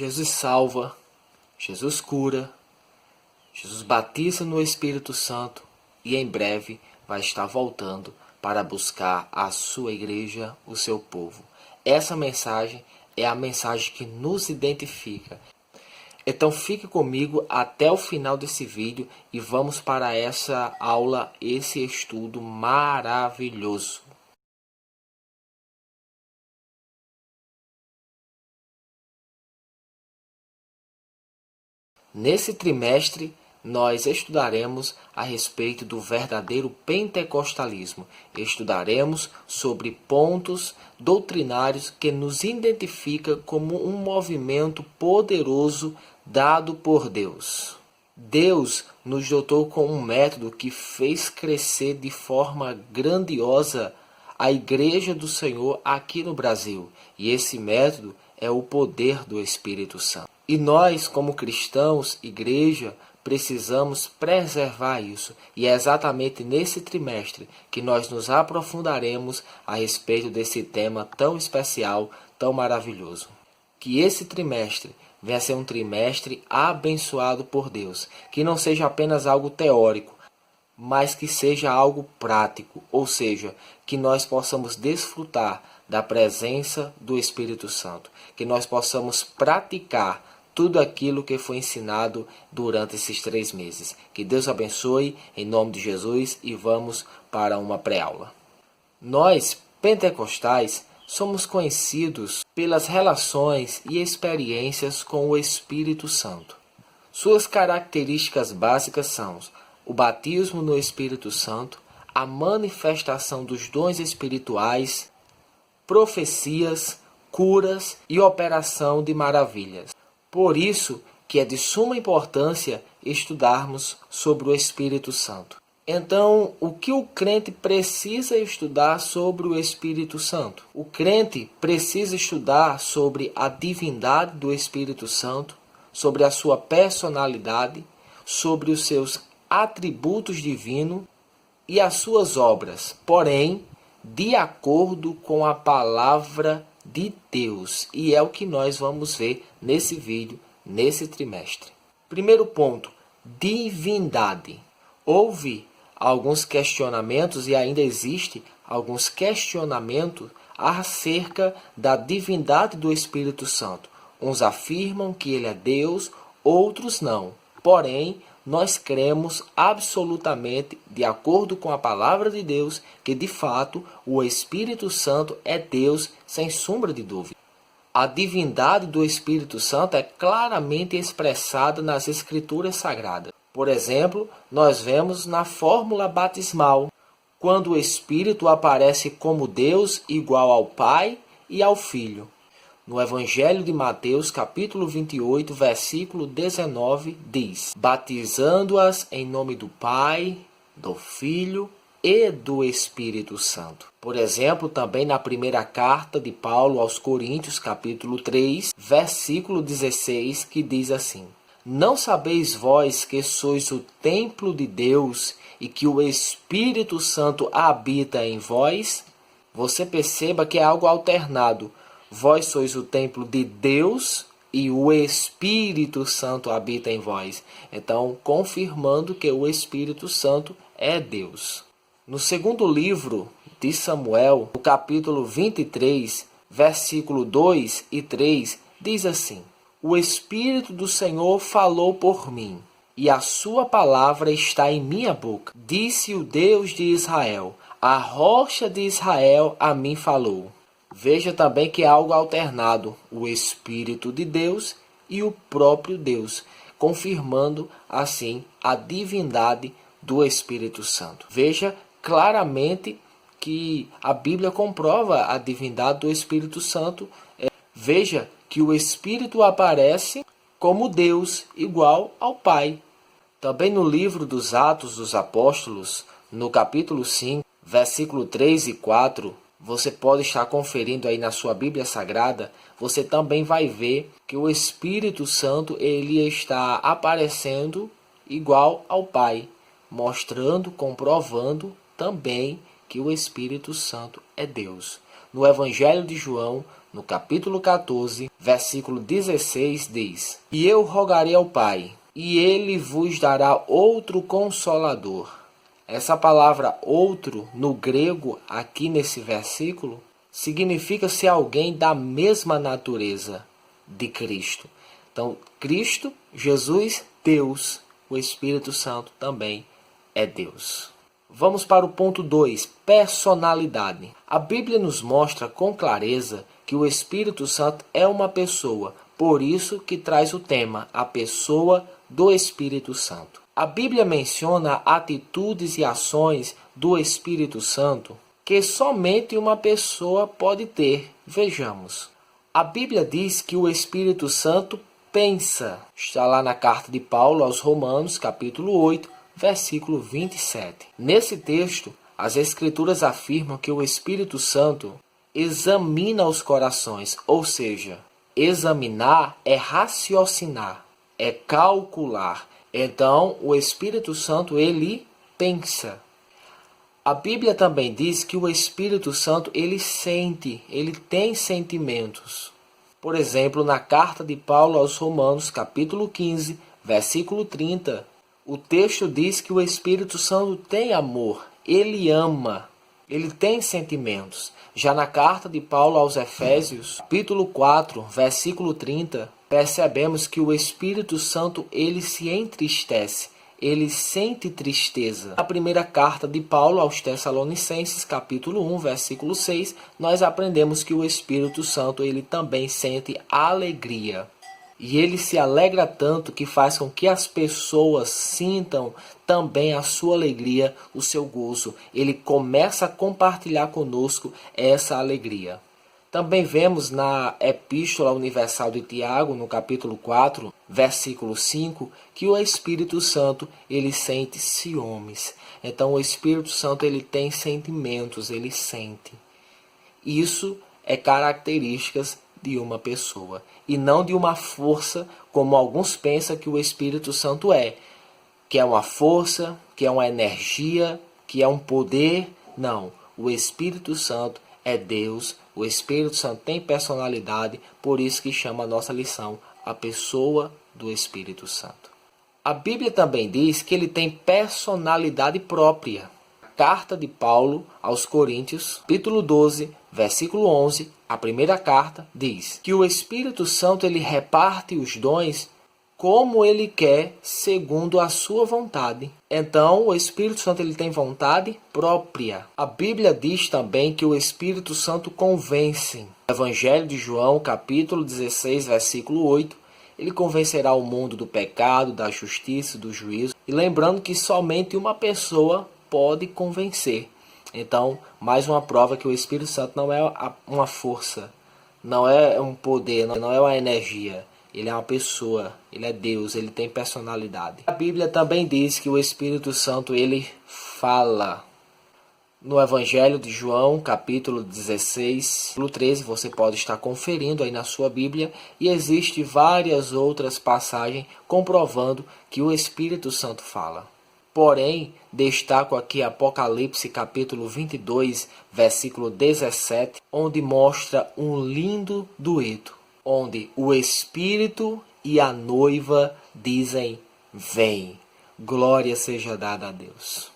Jesus salva, Jesus cura, Jesus batiza no Espírito Santo e em breve vai estar voltando para buscar a sua igreja, o seu povo. Essa mensagem é a mensagem que nos identifica. Então fique comigo até o final desse vídeo e vamos para essa aula, esse estudo maravilhoso. Nesse trimestre, nós estudaremos a respeito do verdadeiro pentecostalismo. Estudaremos sobre pontos doutrinários que nos identifica como um movimento poderoso dado por Deus. Deus nos dotou com um método que fez crescer de forma grandiosa a Igreja do Senhor aqui no Brasil. E esse método é o poder do Espírito Santo. E nós, como cristãos, igreja, precisamos preservar isso. E é exatamente nesse trimestre que nós nos aprofundaremos a respeito desse tema tão especial, tão maravilhoso. Que esse trimestre venha a ser um trimestre abençoado por Deus. Que não seja apenas algo teórico, mas que seja algo prático. Ou seja, que nós possamos desfrutar da presença do Espírito Santo. Que nós possamos praticar tudo aquilo que foi ensinado durante esses 3 meses. Que Deus abençoe, em nome de Jesus, e vamos para uma pré-aula. Nós, pentecostais, somos conhecidos pelas relações e experiências com o Espírito Santo. Suas características básicas são o batismo no Espírito Santo, a manifestação dos dons espirituais, profecias, curas e operação de maravilhas. Por isso que é de suma importância estudarmos sobre o Espírito Santo. Então, o que o crente precisa estudar sobre o Espírito Santo? O crente precisa estudar sobre a divindade do Espírito Santo, sobre a sua personalidade, sobre os seus atributos divinos e as suas obras, porém, de acordo com a palavra de Deus. E é o que nós vamos ver nesse vídeo, nesse trimestre. Primeiro ponto, divindade. Houve alguns questionamentos e ainda existe alguns questionamentos acerca da divindade do Espírito Santo. Uns afirmam que ele é Deus, outros não. Porém, nós cremos absolutamente, de acordo com a palavra de Deus, que de fato o Espírito Santo é Deus, sem sombra de dúvida. A divindade do Espírito Santo é claramente expressada nas Escrituras Sagradas. Por exemplo, nós vemos na fórmula batismal, quando o Espírito aparece como Deus igual ao Pai e ao Filho. No Evangelho de Mateus, capítulo 28, versículo 19, diz: batizando-as em nome do Pai, do Filho e do Espírito Santo. Por exemplo, também na primeira carta de Paulo aos Coríntios, capítulo 3, versículo 16, que diz assim: não sabeis vós que sois o templo de Deus e que o Espírito Santo habita em vós? Você perceba que é algo alternado. Vós sois o templo de Deus e o Espírito Santo habita em vós. Então, confirmando que o Espírito Santo é Deus. No segundo livro de Samuel, no capítulo 23, versículo 2 e 3, diz assim: o Espírito do Senhor falou por mim, e a sua palavra está em minha boca. Disse o Deus de Israel: a rocha de Israel a mim falou. Veja também que é algo alternado, o Espírito de Deus e o próprio Deus, confirmando assim a divindade do Espírito Santo. Veja claramente que a Bíblia comprova a divindade do Espírito Santo. Veja que o Espírito aparece como Deus, igual ao Pai. Também no livro dos Atos dos Apóstolos, no capítulo 5, versículo 3 e 4, você pode estar conferindo aí na sua Bíblia Sagrada, você também vai ver que o Espírito Santo ele está aparecendo igual ao Pai, mostrando, comprovando também que o Espírito Santo é Deus. No Evangelho de João, no capítulo 14, versículo 16, diz: E eu rogarei ao Pai, e ele vos dará outro Consolador. Essa palavra outro, no grego, aqui nesse versículo, significa ser alguém da mesma natureza de Cristo. Então, Cristo, Jesus, Deus, o Espírito Santo também é Deus. Vamos para o ponto 2, personalidade. A Bíblia nos mostra com clareza que o Espírito Santo é uma pessoa, por isso que traz o tema, a pessoa do Espírito Santo. A Bíblia menciona atitudes e ações do Espírito Santo que somente uma pessoa pode ter. Vejamos. A Bíblia diz que o Espírito Santo pensa. Está lá na carta de Paulo aos Romanos, capítulo 8, versículo 27. Nesse texto, as Escrituras afirmam que o Espírito Santo examina os corações, ou seja, examinar é raciocinar, é calcular. Então, o Espírito Santo, ele pensa. A Bíblia também diz que o Espírito Santo, ele sente, ele tem sentimentos. Por exemplo, na carta de Paulo aos Romanos, capítulo 15, versículo 30, o texto diz que o Espírito Santo tem amor, ele ama, ele tem sentimentos. Já na carta de Paulo aos Efésios, capítulo 4, versículo 30, percebemos que o Espírito Santo, ele se entristece, ele sente tristeza. Na primeira carta de Paulo aos Tessalonicenses, capítulo 1, versículo 6, nós aprendemos que o Espírito Santo, ele também sente alegria. E ele se alegra tanto que faz com que as pessoas sintam também a sua alegria, o seu gozo. Ele começa a compartilhar conosco essa alegria. Também vemos na Epístola Universal de Tiago, no capítulo 4, versículo 5, que o Espírito Santo, ele sente ciúmes. Então o Espírito Santo, ele tem sentimentos, ele sente. Isso é características de uma pessoa e não de uma força, como alguns pensam que o Espírito Santo é, que é uma força, que é uma energia, que é um poder. Não, o Espírito Santo é Deus, o Espírito Santo tem personalidade, por isso que chama a nossa lição a pessoa do Espírito Santo. A Bíblia também diz que ele tem personalidade própria. Carta de Paulo aos Coríntios, capítulo 12, versículo 11, a primeira carta, diz que o Espírito Santo, ele reparte os dons como ele quer, segundo a sua vontade. Então, o Espírito Santo, ele tem vontade própria. A Bíblia diz também que o Espírito Santo convence. No Evangelho de João, capítulo 16, versículo 8, ele convencerá o mundo do pecado, da justiça, do juízo. E lembrando que somente uma pessoa pode convencer. Então, mais uma prova que o Espírito Santo não é uma força, não é um poder, não é uma energia. Ele é uma pessoa, ele é Deus, ele tem personalidade. A Bíblia também diz que o Espírito Santo, ele fala. No Evangelho de João, capítulo 16, versículo 13, você pode estar conferindo aí na sua Bíblia, e existe várias outras passagens comprovando que o Espírito Santo fala. Porém, destaco aqui Apocalipse capítulo 22, versículo 17, onde mostra um lindo dueto, onde o Espírito e a noiva dizem, vem, glória seja dada a Deus.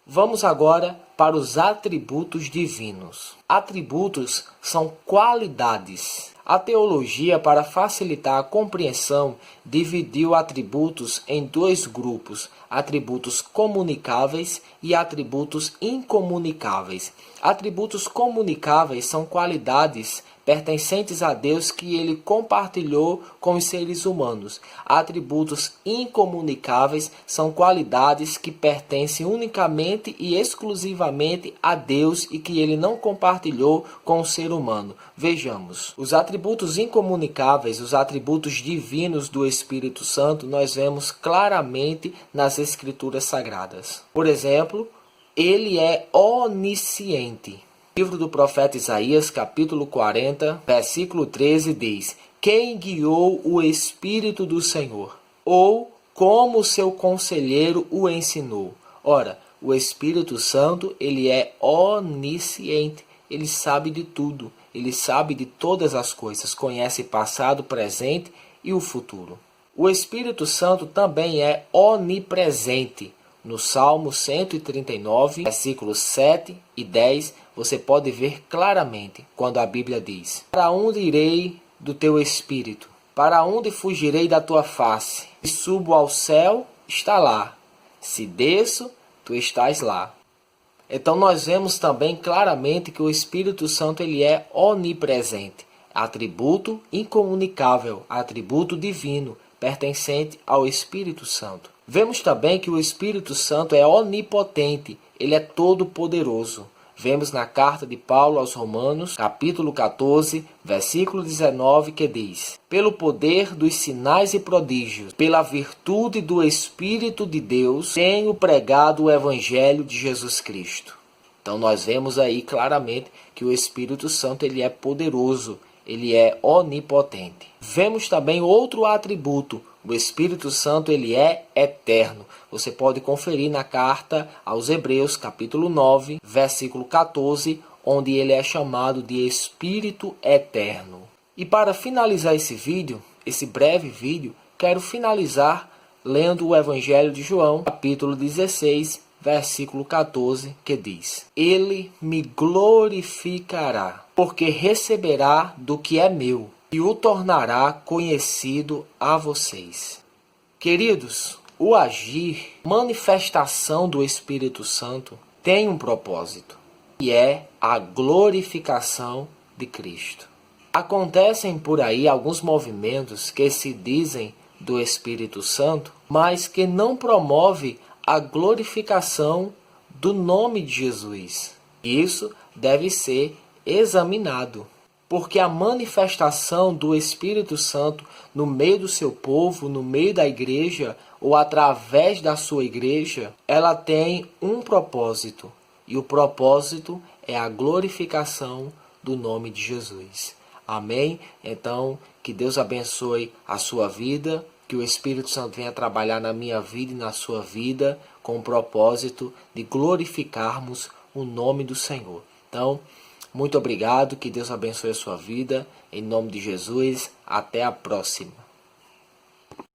Vamos agora para os atributos divinos. Atributos são qualidades. A teologia, para facilitar a compreensão, dividiu atributos em dois grupos, atributos comunicáveis e atributos incomunicáveis. Atributos comunicáveis são qualidades pertencentes a Deus que ele compartilhou com os seres humanos. Atributos incomunicáveis são qualidades que pertencem unicamente e exclusivamente a Deus e que ele não compartilhou com o ser humano. Vejamos, os atributos incomunicáveis, os atributos divinos do Espírito Santo, nós vemos claramente nas Escrituras Sagradas. Por exemplo, ele é onisciente. O livro do profeta Isaías, capítulo 40, versículo 13, diz: quem guiou o Espírito do Senhor? Ou como seu conselheiro o ensinou? Ora, o Espírito Santo, ele é onisciente, ele sabe de tudo, ele sabe de todas as coisas, conhece passado, presente e o futuro. O Espírito Santo também é onipresente. No Salmo 139, versículos 7 e 10, você pode ver claramente quando a Bíblia diz: Para onde irei do teu Espírito? Para onde fugirei da tua face? Se subo ao céu, está lá. Se desço, tu estás lá. Então nós vemos também claramente que o Espírito Santo ele é onipresente, atributo incomunicável, atributo divino, pertencente ao Espírito Santo. Vemos também que o Espírito Santo é onipotente, ele é todo-poderoso. Vemos na carta de Paulo aos Romanos, capítulo 14, versículo 19, que diz: Pelo poder dos sinais e prodígios, pela virtude do Espírito de Deus, tenho pregado o Evangelho de Jesus Cristo. Então nós vemos aí claramente que o Espírito Santo ele é poderoso, ele é onipotente. Vemos também outro atributo: o Espírito Santo ele é eterno. Você pode conferir na carta aos Hebreus, capítulo 9, versículo 14, onde ele é chamado de Espírito Eterno. E para finalizar esse vídeo, esse breve vídeo, quero finalizar lendo o Evangelho de João, capítulo 16, versículo 14, que diz: Ele me glorificará, porque receberá do que é meu e o tornará conhecido a vocês. Queridos, o agir, manifestação do Espírito Santo tem um propósito, e é a glorificação de Cristo. Acontecem por aí alguns movimentos que se dizem do Espírito Santo, mas que não promove a glorificação do nome de Jesus. Isso deve ser examinado, porque a manifestação do Espírito Santo no meio do seu povo, no meio da igreja ou através da sua igreja, ela tem um propósito, e o propósito é a glorificação do nome de Jesus. Amém? Então, que Deus abençoe a sua vida, que o Espírito Santo venha trabalhar na minha vida e na sua vida com o propósito de glorificarmos o nome do Senhor. Então, muito obrigado, que Deus abençoe a sua vida, em nome de Jesus, até a próxima.